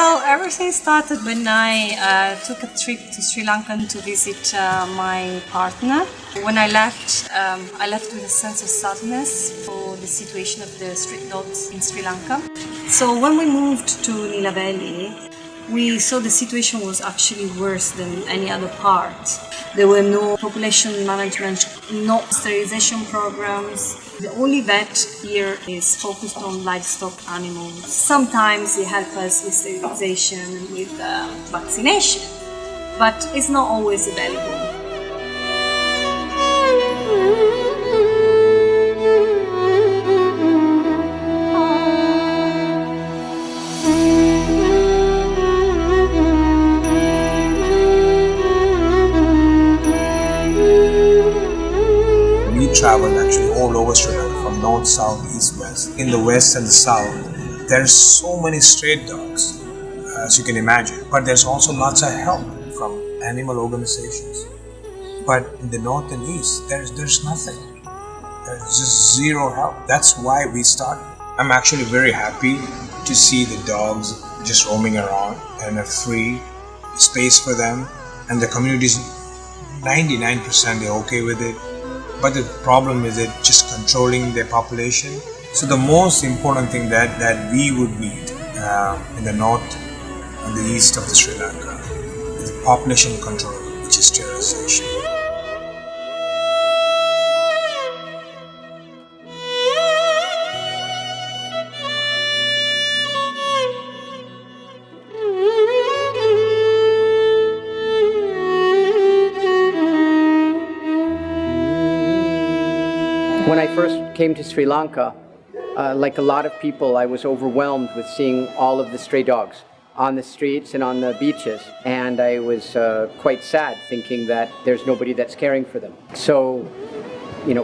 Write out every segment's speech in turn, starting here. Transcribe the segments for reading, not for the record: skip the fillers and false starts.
Well, everything started when I took a trip to Sri Lanka to visit my partner. When I left with a sense of sadness for the situation of the street dogs in Sri Lanka. So when we moved to Nilaveli, we saw the situation was actually worse than any other part. There were no population management, no sterilization programs. The only vet here is focused on livestock animals. Sometimes they help us with sterilization and with vaccination, but it's not always available. Traveled actually all over Sri Lanka, from north, south, east, west. In the west and the south, there's so many stray dogs, as you can imagine. But there's also lots of help from animal organizations. But in the north and east, there's nothing. There's just zero help. That's why we started. I'm actually very happy to see the dogs just roaming around and a free space for them. And the community's 99% they're okay with it. But the problem is that just controlling their population. So the most important thing that we would need in the north and the east of the Sri Lanka is population control, which is sterilization. When I first came to Sri Lanka, like a lot of people, I was overwhelmed with seeing all of the stray dogs on the streets and on the beaches. And I was quite sad thinking that there's nobody that's caring for them. So,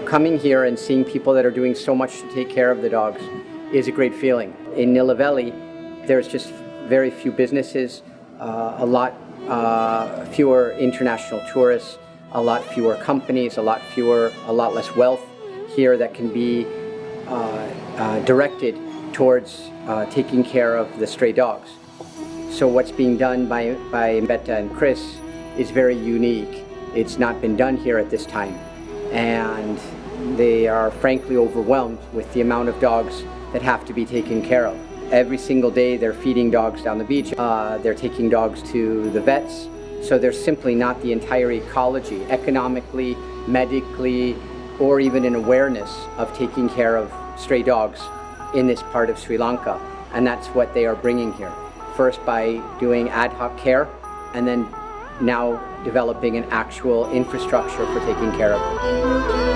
coming here and seeing people that are doing so much to take care of the dogs is a great feeling. In Nilaveli, there's just very few businesses, a lot fewer international tourists, a lot fewer companies, a lot less wealth here that can be directed towards taking care of the stray dogs. So what's being done by Elisabetta and Chris is very unique. It's not been done here at this time. And they are frankly overwhelmed with the amount of dogs that have to be taken care of. Every single day they're feeding dogs down the beach. They're taking dogs to the vets. So there's simply not the entire ecology, economically, medically, or even an awareness of taking care of stray dogs in this part of Sri Lanka. And that's what they are bringing here. First by doing ad hoc care, and then now developing an actual infrastructure for taking care of them.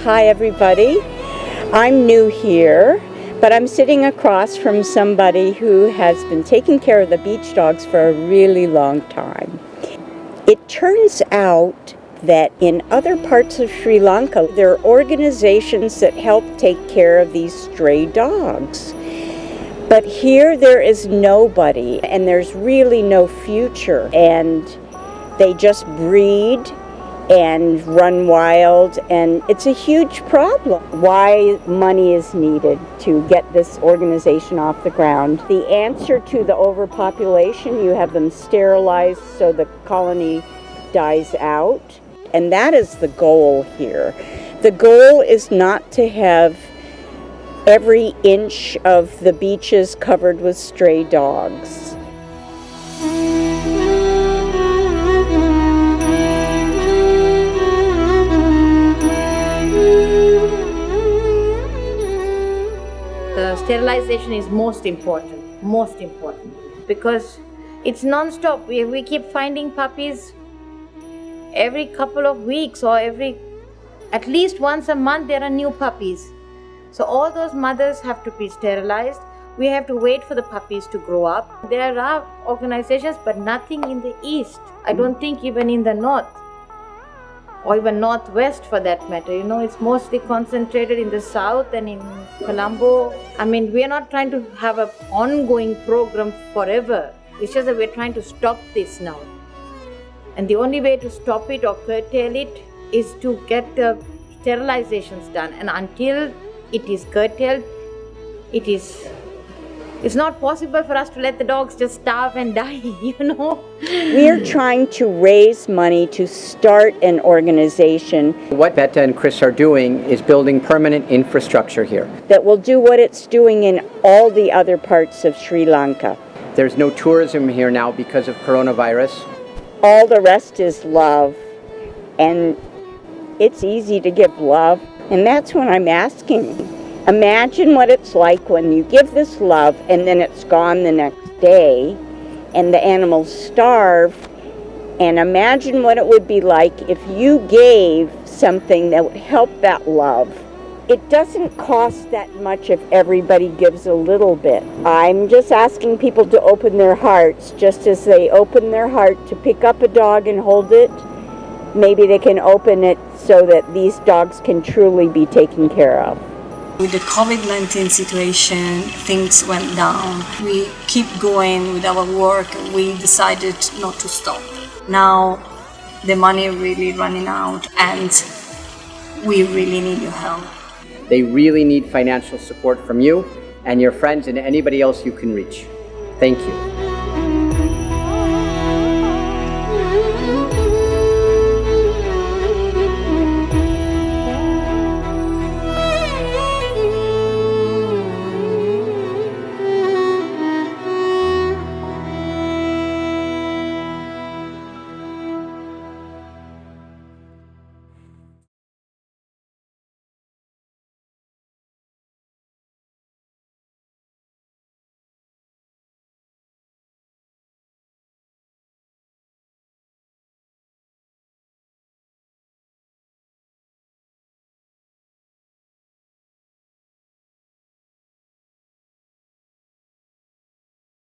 Hi everybody. I'm new here, but I'm sitting across from somebody who has been taking care of the beach dogs for a really long time. It turns out that in other parts of Sri Lanka, there are organizations that help take care of these stray dogs. But here there is nobody, and there's really no future, and they just breed and run wild, and it's a huge problem. Why money is needed to get this organization off the ground. The answer to the overpopulation, you have them sterilized so the colony dies out, and that is the goal here. The goal is not to have every inch of the beaches covered with stray dogs. The sterilization is most important, because it's non-stop. We keep finding puppies every couple of weeks, or at least once a month there are new puppies. So all those mothers have to be sterilized. We have to wait for the puppies to grow up. There are organizations, but nothing in the east. I don't think even in the north. or even northwest for that matter. You know, it's mostly concentrated in the south and in Colombo. I mean, we are not trying to have an ongoing program forever. It's just that we're trying to stop this now. And the only way to stop it or curtail it is to get the sterilizations done. And until it is curtailed, it's not possible for us to let the dogs just starve and die, you know. We're trying to raise money to start an organization. What Betta and Chris are doing is building permanent infrastructure here. That will do what it's doing in all the other parts of Sri Lanka. There's no tourism here now because of coronavirus. All the rest is love, and it's easy to give love, and that's what I'm asking. Imagine what it's like when you give this love and then it's gone the next day and the animals starve, and imagine what it would be like if you gave something that would help that love. It doesn't cost that much if everybody gives a little bit. I'm just asking people to open their hearts, just as they open their heart to pick up a dog and hold it. Maybe they can open it so that these dogs can truly be taken care of. With the COVID-19 situation, things went down. We keep going with our work. We decided not to stop. Now the money is really running out and we really need your help. They really need financial support from you and your friends and anybody else you can reach. Thank you.